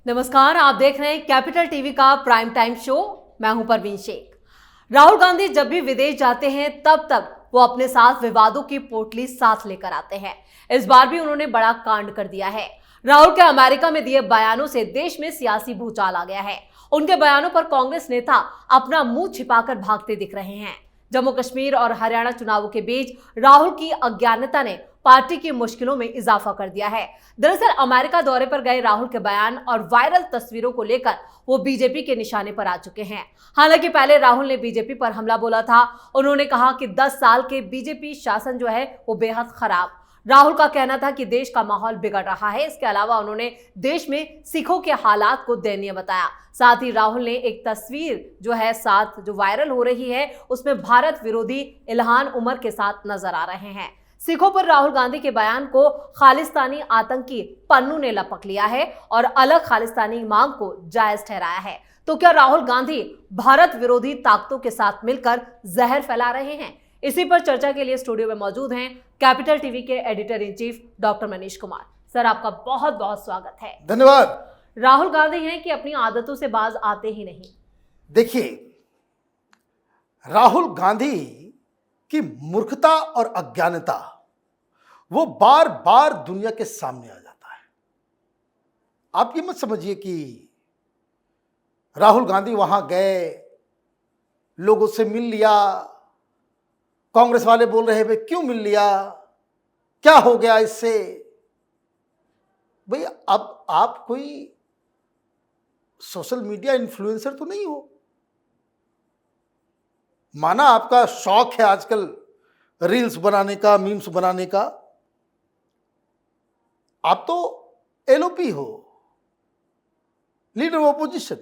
नमस्कार, आप देख रहे हैं कैपिटल टीवी का प्राइम टाइम शो। मैं हूं परवीन शेख। राहुल गांधी जब भी विदेश जाते हैं तब वो अपने साथ विवादों की पोटली साथ लेकर आते हैं। इस बार भी उन्होंने बड़ा कांड कर दिया है। राहुल के अमेरिका में दिए बयानों से देश में सियासी भूचाल आ गया है। उनके बयानों पर कांग्रेस नेता अपना मुंह छिपाकर भागते दिख रहे हैं। जम्मू कश्मीर और हरियाणा चुनावों के बीच राहुल की अज्ञानता ने पार्टी की मुश्किलों में इजाफा कर दिया है। दरअसल अमेरिका दौरे पर गए राहुल के बयान और वायरल तस्वीरों को लेकर वो बीजेपी के निशाने पर आ चुके हैं। हालांकि पहले राहुल ने बीजेपी पर हमला बोला था। उन्होंने कहा कि 10 साल के बीजेपी शासन जो है वो बेहद खराब। राहुल का कहना था कि देश का माहौल बिगड़ रहा है। इसके अलावा उन्होंने देश में सिखों के हालात को दयनीय बताया। साथ ही राहुल ने एक तस्वीर जो है साथ जो वायरल हो रही है उसमें भारत विरोधी इल्हान उमर के साथ नजर आ रहे हैं। सिखों पर राहुल गांधी के बयान को खालिस्तानी आतंकी पन्नू ने लपक लिया है और अलग खालिस्तानी मांग को जायज ठहराया है। तो क्या राहुल गांधी भारत विरोधी ताकतों के साथ मिलकर जहर फैला रहे हैं? इसी पर चर्चा के लिए स्टूडियो में मौजूद हैं कैपिटल टीवी के editor in chief doctor Manish Kumar. Sir, आपका बहुत बहुत स्वागत है। धन्यवाद। राहुल गांधी हैं कि अपनी आदतों से बाज आते ही नहीं। देखिए, राहुल गांधी की मूर्खता और अज्ञानता वो बार बार दुनिया के सामने आ जाता है। आप ये मत समझिए कि राहुल गांधी वहां गए, लोगों से मिल लिया, कांग्रेस वाले बोल रहे हैं क्यों मिल लिया, क्या हो गया इससे। भाई, अब आप कोई सोशल मीडिया इन्फ्लुएंसर तो नहीं हो। माना आपका शौक है आजकल रील्स बनाने का, मीम्स बनाने का, आप तो एलओपी हो, लीडर ऑफ ऑपोजिशन।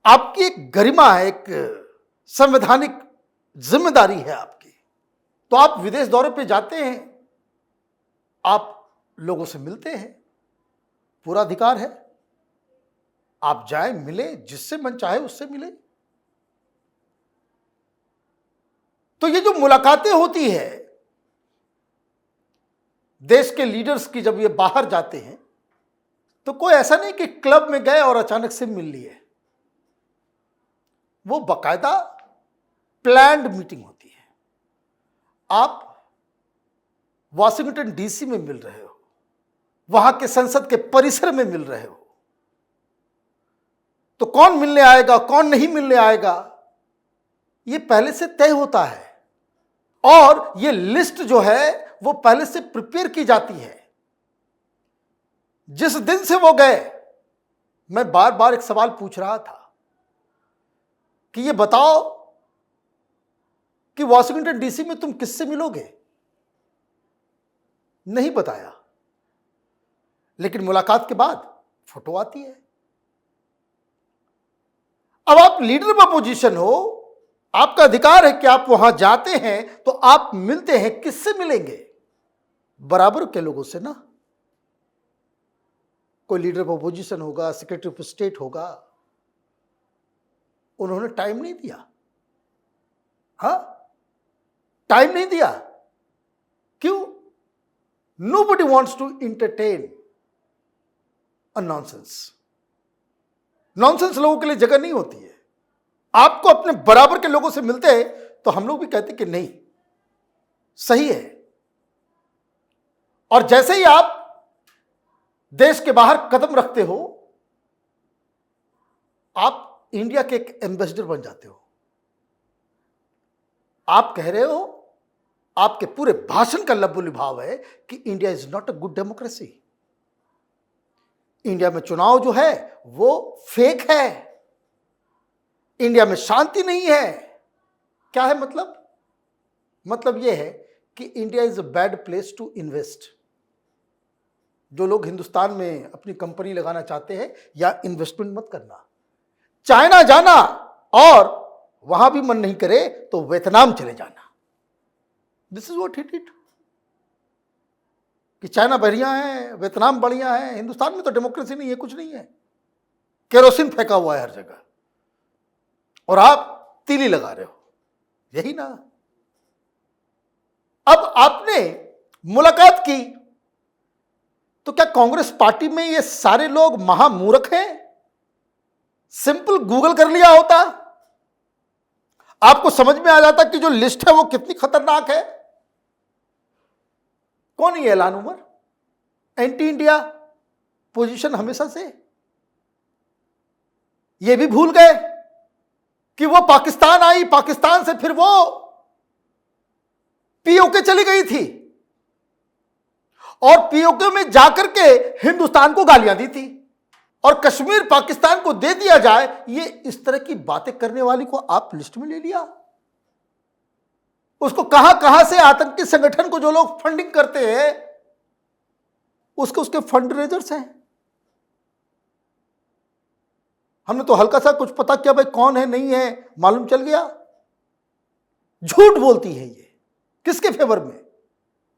आपकी एक गरिमा है, एक संवैधानिक जिम्मेदारी है आपकी। तो आप विदेश दौरे पे जाते हैं, आप लोगों से मिलते हैं, पूरा अधिकार है। आप जाएं, मिले, जिससे मन चाहे उससे मिले। तो ये जो मुलाकातें होती है देश के लीडर्स की, जब ये बाहर जाते हैं तो कोई ऐसा नहीं कि क्लब में गए और अचानक से मिल लिए। वो बाकायदा प्लान्ड मीटिंग होती है। आप वॉशिंगटन डीसी में मिल रहे हो, वहां के संसद के परिसर में मिल रहे हो, तो कौन मिलने आएगा, कौन नहीं मिलने आएगा, ये पहले से तय होता है। और ये लिस्ट जो है वो पहले से प्रिपेयर की जाती है। जिस दिन से वो गए, मैं बार बार एक सवाल पूछ रहा था कि ये बताओ कि वॉशिंगटन डीसी में तुम किससे मिलोगे। नहीं बताया, लेकिन मुलाकात के बाद फोटो आती है। अब आप लीडर ऑफ अपोजिशन हो, आपका अधिकार है कि आप वहां जाते हैं तो आप मिलते हैं। किससे मिलेंगे? बराबर के लोगों से ना। कोई लीडर ऑफ अपोजिशन होगा, सेक्रेटरी ऑफ स्टेट होगा, उन्होंने टाइम नहीं दिया। टाइम नहीं दिया। क्यों? Nobody wants to entertain a nonsense. Nonsense लोगों के लिए जगह नहीं होती है। आपको अपने बराबर के लोगों से मिलते हैं तो हम लोग भी कहते कि नहीं, सही है। और जैसे ही आप देश के बाहर कदम रखते हो, आप इंडिया के एक एम्बेसडर बन जाते हो। आप कह रहे हो, आपके पूरे भाषण का लबोली भाव है कि India is not a good democracy. India में चुनाव जो है वो फेक है, इंडिया में शांति नहीं है। क्या है मतलब? मतलब यह है कि India is a bad place to invest. जो लोग हिंदुस्तान में अपनी कंपनी लगाना चाहते हैं, या इन्वेस्टमेंट मत करना। चाइना जाना, और वहां भी मन नहीं करे तो वियतनाम चले जाना। This is what it is. कि चाइना बढ़िया है, वियतनाम बढ़िया है, हिंदुस्तान में तो डेमोक्रेसी नहीं है, कुछ नहीं है। केरोसिन फेंका हुआ है हर जगह, और आप तीली लगा रहे हो। यही ना। अब आपने मुलाकात की तो क्या कांग्रेस पार्टी में ये सारे लोग महामूर्ख हैं? सिंपल गूगल कर लिया होता, आपको समझ में आ जाता कि जो लिस्ट है वो कितनी खतरनाक है। कौन है एलान उमर? एंटी इंडिया पोजीशन हमेशा से। ये भी भूल गए कि वो पाकिस्तान आई, पाकिस्तान से फिर वो पीओके चली गई थी और पीओके में जाकर के हिंदुस्तान को गालियां दी थी और कश्मीर पाकिस्तान को दे दिया जाए, ये इस तरह की बातें करने वाली को आप लिस्ट में ले लिया। उसको कहां कहां से आतंकी संगठन को जो लोग फंडिंग करते हैं उसके फंड रेजर्स हैं। हमने तो हल्का सा कुछ पता किया, भाई कौन है नहीं है मालूम चल गया। झूठ बोलती है ये, किसके फेवर में?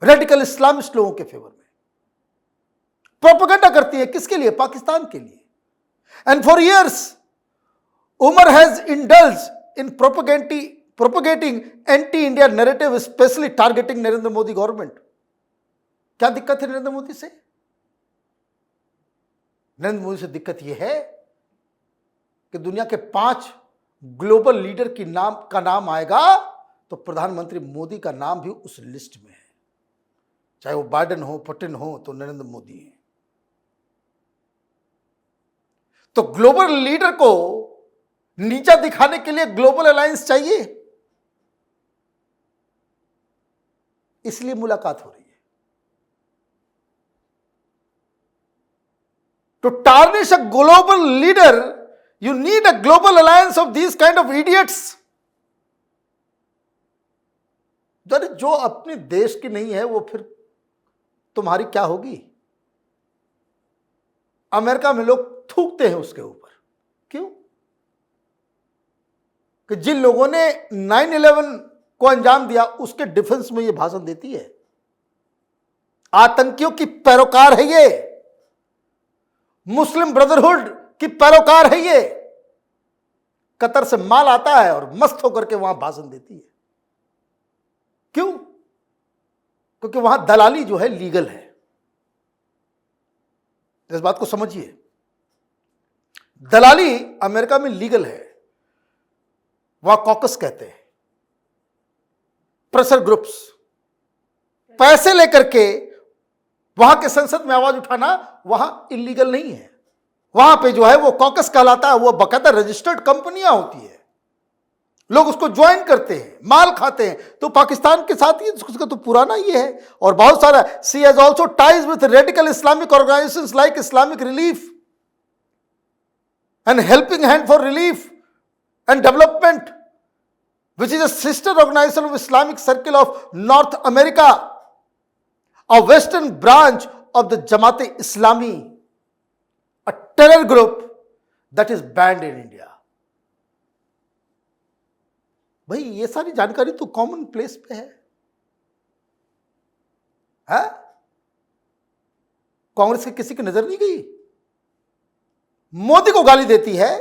रेडिकल इस्लामिस्ट लोगों के फेवर में। प्रोपेगेंडा करती है किसके लिए? पाकिस्तान के लिए। And for years Umar has indulged in propagating anti India narrative, specially targeting Narendra Modi government. क्या दिक्कत है नरेंद्र मोदी से? नरेंद्र मोदी से दिक्कत यह है कि दुनिया के 5 ग्लोबल लीडर का नाम आएगा तो प्रधानमंत्री मोदी का नाम भी उस लिस्ट में है। चाहे वो बाइडेन हो, पुतिन हो, तो नरेंद्र मोदी है। तो ग्लोबल लीडर को नीचा दिखाने के लिए ग्लोबल अलायंस चाहिए, इसलिए मुलाकात हो रही है। To tarnish a global leader, you need a global alliance of these kind of idiots. जो अपने देश की नहीं है वो फिर तुम्हारी क्या होगी? अमेरिका में लोग थूकते हैं उसके ऊपर। क्यों? कि जिन लोगों ने 9/11 को अंजाम दिया उसके डिफेंस में ये भाषण देती है। आतंकियों की पैरोकार है ये, मुस्लिम ब्रदरहुड की पैरोकार है ये। कतर से माल आता है और मस्त होकर के वहां भाषण देती है। क्यों? क्योंकि वहां दलाली जो है लीगल है। इस बात को समझिए, दलाली अमेरिका में लीगल है। वहां कॉकस कहते हैं, प्रेशर ग्रुप्स, पैसे लेकर के वहां के संसद में आवाज उठाना वहां इलीगल नहीं है। वहां पे जो है वो कॉकस कहलाता है, वो बकायदा रजिस्टर्ड कंपनियां होती है, लोग उसको ज्वाइन करते हैं, माल खाते हैं। तो पाकिस्तान के साथ ही उसका तो पुराना ये है। और बहुत सारा C has also ties with radical Islamic organisations like Islamic relief and helping hand for relief and development, which is a sister organization of Islamic Circle of North America, a western branch of the Jamaat-e-Islami, a terror group that is banned in India. भाई ये सारी जानकारी तो common place पे है? कांग्रेस की किसी की नजर नहीं गई? मोदी को गाली देती है,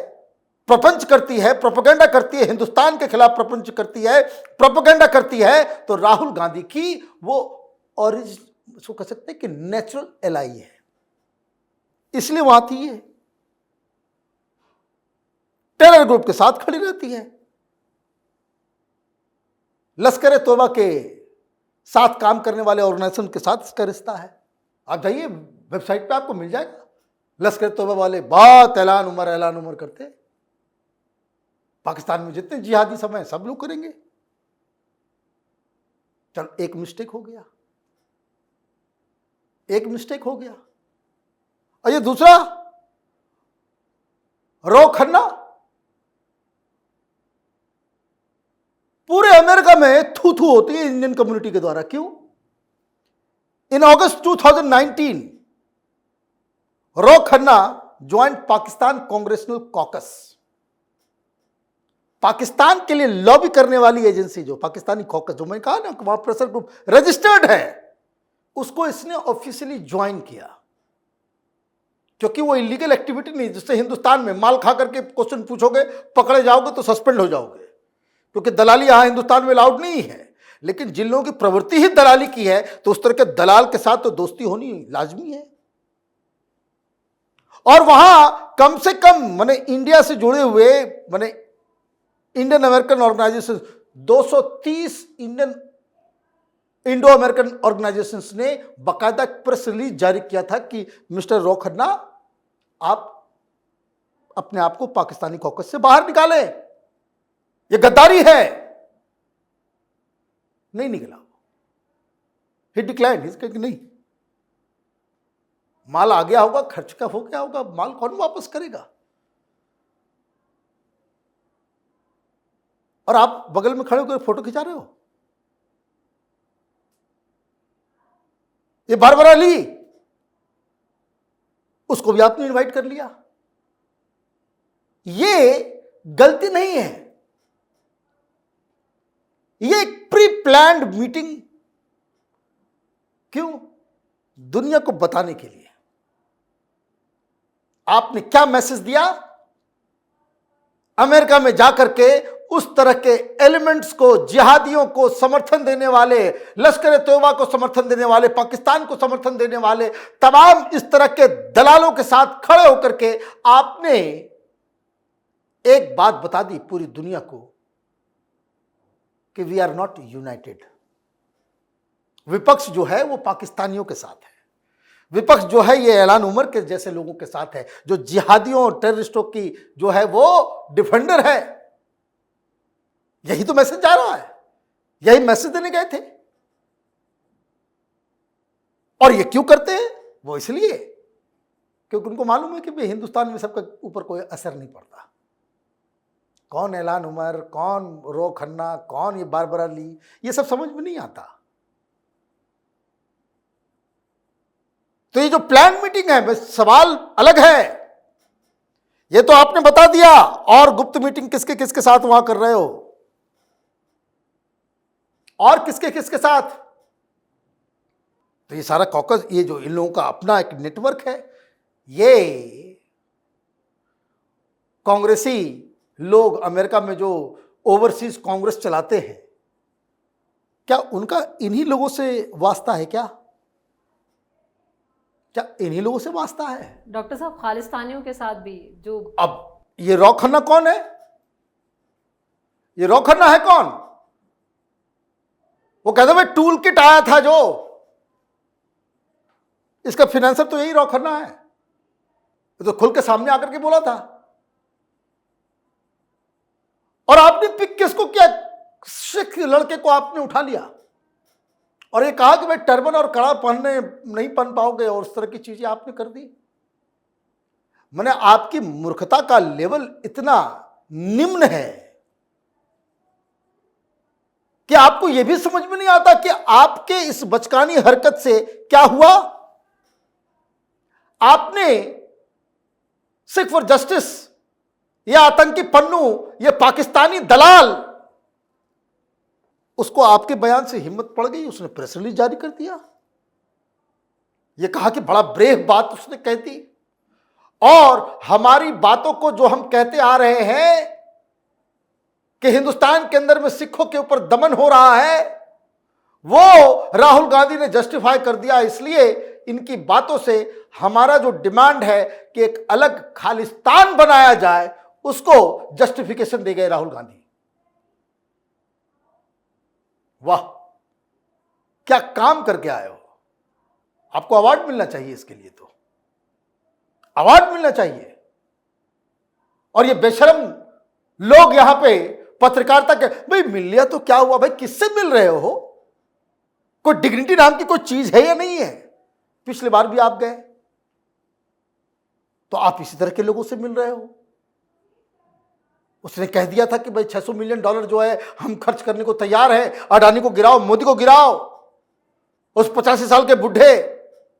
प्रपंच करती है, प्रोपेगेंडा करती है, हिंदुस्तान के खिलाफ प्रपंच करती है, प्रोपेगेंडा करती है। तो राहुल गांधी की वो ओरिजिन, उसको कह सकते हैं कि नेचुरल एलाई है, इसलिए वहां थी ये। टेरर ग्रुप के साथ खड़ी रहती है, लश्कर तोबा के साथ काम करने वाले ऑर्गेनाइजेशन के साथ इसका रिश्ता है। आप जाइए वेबसाइट पे आपको मिल जाएगा। लश्कर तोबा वाले बहुत ऐलान उमर करते हैं। पाकिस्तान में जितने जिहादी सब हैं सब लोग करेंगे। चलो एक मिस्टेक हो गया, और ये दूसरा रो खन्ना पूरे अमेरिका में थू थू होती है इंडियन कम्युनिटी के द्वारा। क्यों? In August 2019 Ro Khanna joined Pakistan congressional caucus, Pakistan के लिए लॉबी करने वाली एजेंसी, जो पाकिस्तानी कॉकस, जो मैंने कहा ना वहां प्रेशर ग्रुप रजिस्टर्ड है, उसको इसने ऑफिशियली ज्वाइन किया। क्योंकि वो इलीगल एक्टिविटी नहीं, जिससे हिंदुस्तान में माल खा करके क्वेश्चन पूछोगे, पकड़े जाओगे तो सस्पेंड हो जाओगे, क्योंकि दलाली यहां हिंदुस्तान में अलाउड नहीं है। लेकिन जिन लोगों की प्रवृत्ति ही दलाली की है तो उस तरह के दलाल के साथ तो दोस्ती होनी लाजमी है। और वहां कम से कम माने इंडिया से जुड़े हुए माने Indian American organisation 230 Indo American organisations ने बाकायदा प्रेस रिलीज जारी किया था कि मिस्टर रॉ खन्ना आप अपने आप को पाकिस्तानी कॉकस से बाहर निकालें, यह गद्दारी है। नहीं निकला, ही डिक्लाइंड, ही कहा कि नहीं, माल आ गया होगा, खर्च का हो गया होगा, माल कौन वापस करेगा। और आप बगल में खड़े होकर फोटो खिंचा रहे हो। ये बारबरा ली, उसको भी आपने इनवाइट कर लिया। ये गलती नहीं है, ये एक प्री प्लान्ड मीटिंग। क्यों? दुनिया को बताने के लिए। आपने क्या मैसेज दिया? अमेरिका में जाकर के उस तरह के एलिमेंट्स को, जिहादियों को समर्थन देने वाले, लश्कर ए तोयबा को समर्थन देने वाले, पाकिस्तान को समर्थन देने वाले तमाम इस तरह के दलालों के साथ खड़े होकर के आपने एक बात बता दी पूरी दुनिया को कि वी आर नॉट यूनाइटेड। विपक्ष जो है वो पाकिस्तानियों के साथ है, विपक्ष जो है ये ऐलान उमर के जैसे लोगों के साथ है, जो जिहादियों और टेररिस्टों की जो है वो डिफेंडर है। यही तो मैसेज जा रहा है, यही मैसेज देने गए थे। और ये क्यों करते हैं? वो इसलिए क्योंकि उनको मालूम है कि भाई हिंदुस्तान में सबका ऊपर कोई असर नहीं पड़ता। कौन ऐलान उमर, कौन रो खन्ना, कौन ये बारबरा ली, ये सब समझ में नहीं आता। तो ये जो प्लान मीटिंग है, बस सवाल अलग है। ये तो आपने बता दिया, और गुप्त मीटिंग किसके किसके साथ वहां कर रहे हो, और किसके किसके साथ। तो ये सारा कॉकस, ये जो इन लोगों का अपना एक नेटवर्क है, ये कांग्रेसी लोग अमेरिका में जो ओवरसीज कांग्रेस चलाते हैं, क्या उनका इन्हीं लोगों से वास्ता है? क्या इन्हीं लोगों से वास्ता है? डॉक्टर साहब, खालिस्तानियों के साथ भी जो। अब ये रॉ खन्ना कौन है? ये रॉ खन्ना है कौन? वो कहते भाई टूल किट आया था जो, इसका फिनेंसर तो यही रॉ खन्ना है। ये तो खुल के सामने आकर के बोला था। और आपने पिक किसको किया? सिख लड़के को आपने उठा लिया और ये कहा कि भाई टर्बन और कड़ा पहनने नहीं पहन पाओगे, और उस तरह की चीजें आपने कर दी। मैंने आपकी मूर्खता का लेवल इतना निम्न है कि आपको यह भी समझ में नहीं आता कि आपके इस बचकानी हरकत से क्या हुआ। आपने सिख फॉर जस्टिस, यह आतंकी पन्नू, यह पाकिस्तानी दलाल, उसको आपके बयान से हिम्मत पड़ गई, उसने प्रेस रिलीज जारी कर दिया। यह कहा कि बड़ा ब्रेव बात उसने कह दी, और हमारी बातों को जो हम कहते आ रहे हैं कि हिंदुस्तान के अंदर में सिखों के ऊपर दमन हो रहा है, वो राहुल गांधी ने जस्टिफाई कर दिया। इसलिए इनकी बातों से हमारा जो डिमांड है कि एक अलग खालिस्तान बनाया जाए, उसको जस्टिफिकेशन दे गए राहुल गांधी। वाह, क्या काम करके आए हो। आपको अवार्ड मिलना चाहिए इसके लिए, तो अवार्ड मिलना चाहिए। और ये बेशरम लोग यहां पे पत्रकारिता के, भाई मिल लिया तो क्या हुआ भाई, किससे मिल रहे हो? कोई डिग्निटी नाम की कोई चीज है या नहीं है? पिछली बार भी आप गए, तो आप इसी तरह के लोगों से मिल रहे हो। उसने कह दिया था कि भाई $600 मिलियन जो है हम खर्च करने को तैयार हैं, अडानी को गिराओ, मोदी को गिराओ। उस 85 साल के बुढ़े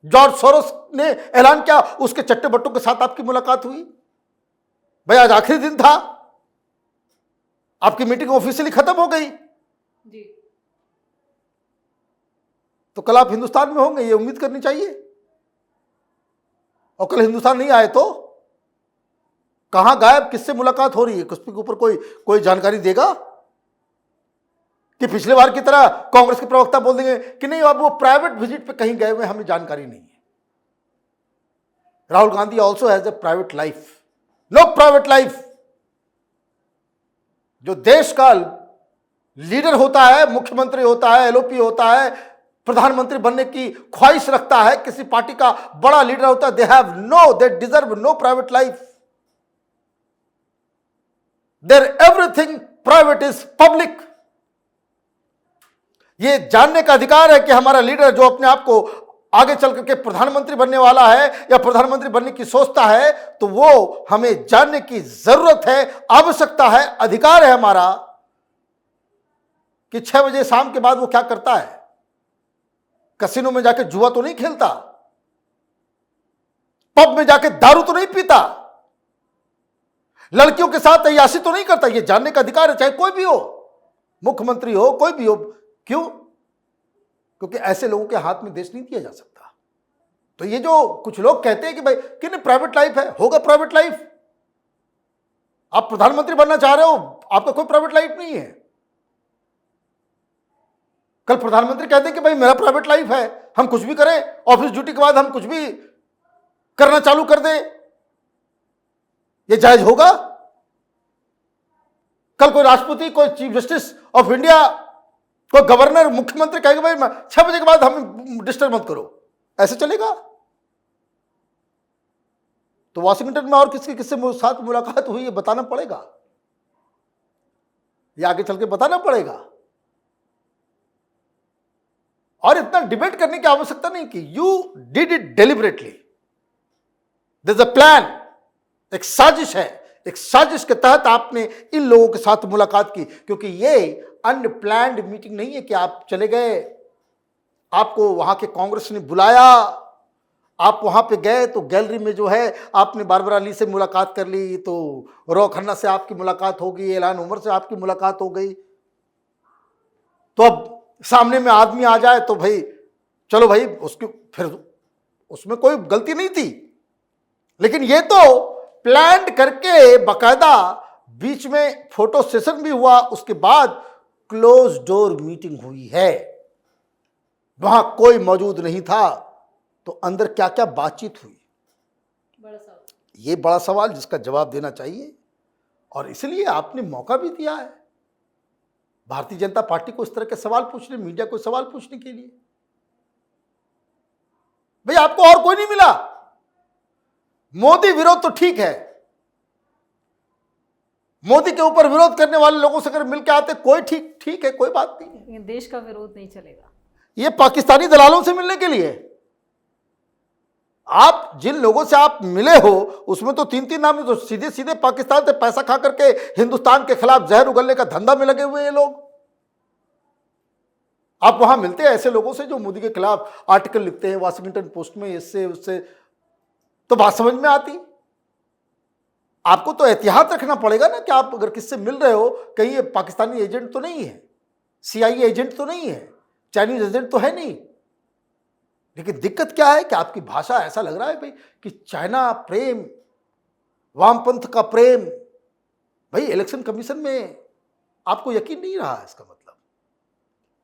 जॉर्ज सोरोस ने ऐलान किया, उसके चट्टे बट्टों के साथ आपकी मुलाकात हुई। भाई आज आखिरी दिन था, आपकी मीटिंग ऑफिशियली खत्म हो गई जी। तो कल आप हिंदुस्तान में होंगे, ये उम्मीद करनी चाहिए। और कल हिंदुस्तान नहीं आए तो कहां गायब, किससे मुलाकात हो रही है, उसके ऊपर कोई जानकारी देगा? कि पिछले बार की तरह कांग्रेस के प्रवक्ता बोल देंगे कि नहीं अब वो प्राइवेट विजिट पे कहीं गए हुए, हमें जानकारी नहीं है। Rahul Gandhi also has a private life. No private life. जो देश का लीडर होता है, मुख्यमंत्री होता है, एलओपी होता है, प्रधानमंत्री बनने की ख्वाहिश रखता है, किसी पार्टी का बड़ा लीडर होता है, they deserve no private life. There everything private is public. ये जानने का अधिकार है कि हमारा लीडर जो अपने आप को आगे चल करके प्रधानमंत्री बनने वाला है या प्रधानमंत्री बनने की सोचता है, तो वो हमें जानने की जरूरत है, आवश्यकता है, अधिकार है हमारा कि 6 बजे शाम के बाद वो क्या करता है. कसिनो में जाके जुआ तो नहीं खेलता, पब में जाके दारू तो नहीं पीता, लड़कियों के साथ अय्याशी तो नहीं करता. ये जानने का अधिकार है, चाहे कोई भी हो, मुख्यमंत्री हो, कोई भी हो. क्यों? क्योंकि ऐसे लोगों के हाथ में देश नहीं दिया जा सकता. तो ये जो कुछ लोग कहते हैं कि भाई कि नहीं प्राइवेट लाइफ है, होगा प्राइवेट लाइफ. आप प्रधानमंत्री बनना चाह रहे हो, आपका कोई प्राइवेट लाइफ नहीं है. कल प्रधानमंत्री कहते हैं कि भाई मेरा प्राइवेट लाइफ है, हम कुछ भी करें, ऑफिस ड्यूटी के बाद हम कुछ भी करना चालू कर दें, ये जायज होगा? कल कोई राष्ट्रपति, कोई चीफ जस्टिस ऑफ इंडिया, कोई गवर्नर, मुख्यमंत्री कहेगा भाई 6 बजे के बाद हम डिस्टर्ब मत करो, ऐसे चलेगा? तो वॉशिंगटन में और किसके किससे साथ मुलाकात हुई ये बताना पड़ेगा, ये आगे चल के बताना पड़ेगा. और इतना डिबेट करने की आवश्यकता नहीं कि you did it deliberately. There is a plan. एक साजिश है, एक साजिश के तहत आपने इन लोगों के साथ मुलाकात की. क्योंकि ये अनप्लैंड मीटिंग नहीं है कि आप चले गए, आपको वहां के कांग्रेस ने बुलाया, आप वहां पे गए तो गैलरी में जो है आपने बारबरा ली से मुलाकात कर ली, तो रो खन्ना से आपकी मुलाकात हो गई, एलान उमर से आपकी मुलाकात हो गई. तो अब सामने में आदमी आ जाए तो भाई चलो भाई, उसकी फिर उसमें कोई गलती नहीं थी. लेकिन ये तो प्लान करके बाकायदा बीच में फोटो सेशन भी हुआ, उसके बाद क्लोज डोर मीटिंग हुई है, वहां कोई मौजूद नहीं था. तो अंदर क्या क्या बातचीत हुई, बड़ा सवाल. ये बड़ा सवाल जिसका जवाब देना चाहिए. और इसलिए आपने मौका भी दिया है भारतीय जनता पार्टी को इस तरह के सवाल पूछने, मीडिया को सवाल पूछने के लिए. भाई आपको और कोई नहीं मिला. मोदी विरोध तो ठीक है, मोदी के ऊपर विरोध करने वाले लोगों से अगर मिलकर आते कोई ठीक है, कोई बात नहीं है. लेकिन देश का विरोध नहीं चलेगा. ये पाकिस्तानी दलालों से मिलने के लिए. आप जिन लोगों से आप मिले हो उसमें तो 3-3 नाम, तो सीधे सीधे पाकिस्तान से पैसा खा करके हिंदुस्तान के खिलाफ जहर उगलने का धंधा में लगे हुए ये लोग. आप वहां मिलते हैं ऐसे लोगों से जो मोदी के खिलाफ आर्टिकल लिखते हैं वॉशिंगटन पोस्ट में, इससे उससे, तो बात समझ में आती. आपको तो एहतियात रखना पड़ेगा ना कि आप अगर किससे मिल रहे हो, कहीं ये पाकिस्तानी एजेंट तो नहीं है, CIA एजेंट तो नहीं है, चाइनीज एजेंट तो है नहीं. लेकिन दिक्कत क्या है कि आपकी भाषा ऐसा लग रहा है भाई कि चाइना प्रेम, वामपंथ का प्रेम. भाई इलेक्शन कमीशन में आपको यकीन नहीं रहा, इसका मतलब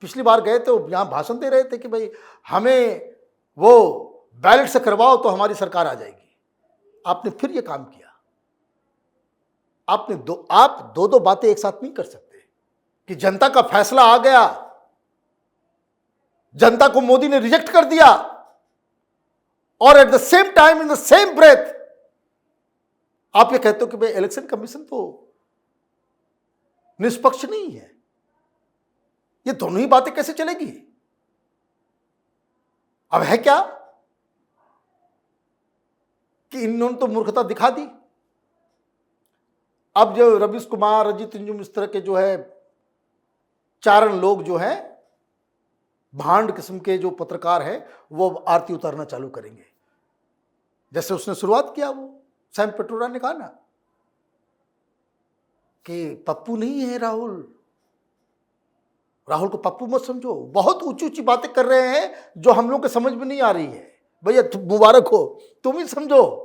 पिछली बार गए थे यहां भाषण दे रहे थे कि भाई हमें वो बैलेट से करवाओ तो हमारी सरकार आ जाएगी. आपने फिर ये काम किया. आपने आप दो बातें एक साथ नहीं कर सकते कि जनता का फैसला आ गया, जनता को मोदी ने रिजेक्ट कर दिया, और at the same time in the same breath आप ये कहते हो कि भाई इलेक्शन कमीशन तो निष्पक्ष नहीं है. ये दोनों ही बातें कैसे चलेगी? अब है क्या कि इन्होंने तो मूर्खता दिखा दी. अब जो रवीश कुमार, अजीत इंजुम, इस तरह के जो है चारण लोग जो हैं, भांड किस्म के जो पत्रकार हैं, वो आरती उतारना चालू करेंगे. जैसे उसने शुरुआत किया, वो सैम पिट्रोडा ने कहा ना कि पप्पू नहीं है राहुल को पप्पू मत समझो. बहुत ऊंची ऊंची बातें कर रहे हैं जो हम लोग के समझ में नहीं आ रही है. भैया मुबारक हो, तुम ही समझो.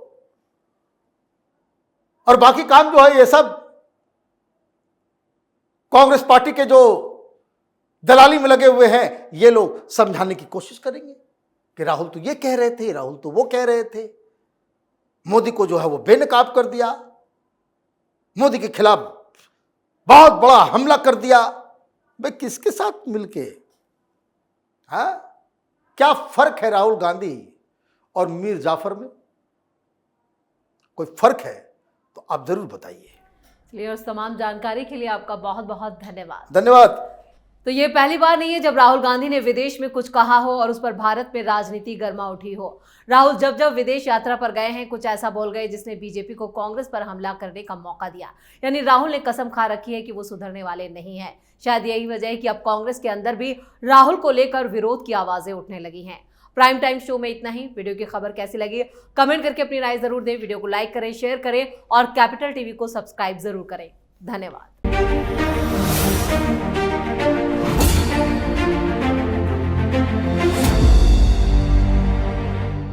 और बाकी काम जो है ये सब कांग्रेस पार्टी के जो दलाली में लगे हुए हैं, ये लोग समझाने की कोशिश करेंगे कि राहुल तो ये कह रहे थे, राहुल तो वो कह रहे थे. मोदी को जो है वो बेनकाब कर दिया, मोदी के खिलाफ बहुत बड़ा हमला कर दिया। भाई किसके साथ मिलके? हाँ, क्या फर्क है राहुल गांधी और मीर जाफर में? कोई फर्क है तो आप जरूर बताइए। चलिए, और तमाम जानकारी के लिए आपका बहुत बहुत धन्यवाद। धन्यवाद। तो ये पहली बार नहीं है जब राहुल गांधी ने विदेश में कुछ कहा हो और उस पर भारत में राजनीति गर्मा उठी हो। राहुल जब जब विदेश यात्रा पर गए हैं, कुछ ऐसा बोल गए जिसने बीजेपी को कांग्रेस पर हमला करने का मौका दिया। यानी राहुल ने कसम खा रखी है कि वो सुधरने वाले नहीं हैं। शायद यही वजह है कि अब कांग्रेस के अंदर भी राहुल को लेकर विरोध की आवाजें उठने लगी हैं। प्राइम टाइम शो में इतना ही। वीडियो की खबर कैसी लगी कमेंट करके अपनी राय जरूर दें। वीडियो को लाइक करें, शेयर करें और कैपिटल टीवी को सब्सक्राइब जरूर करें। धन्यवाद।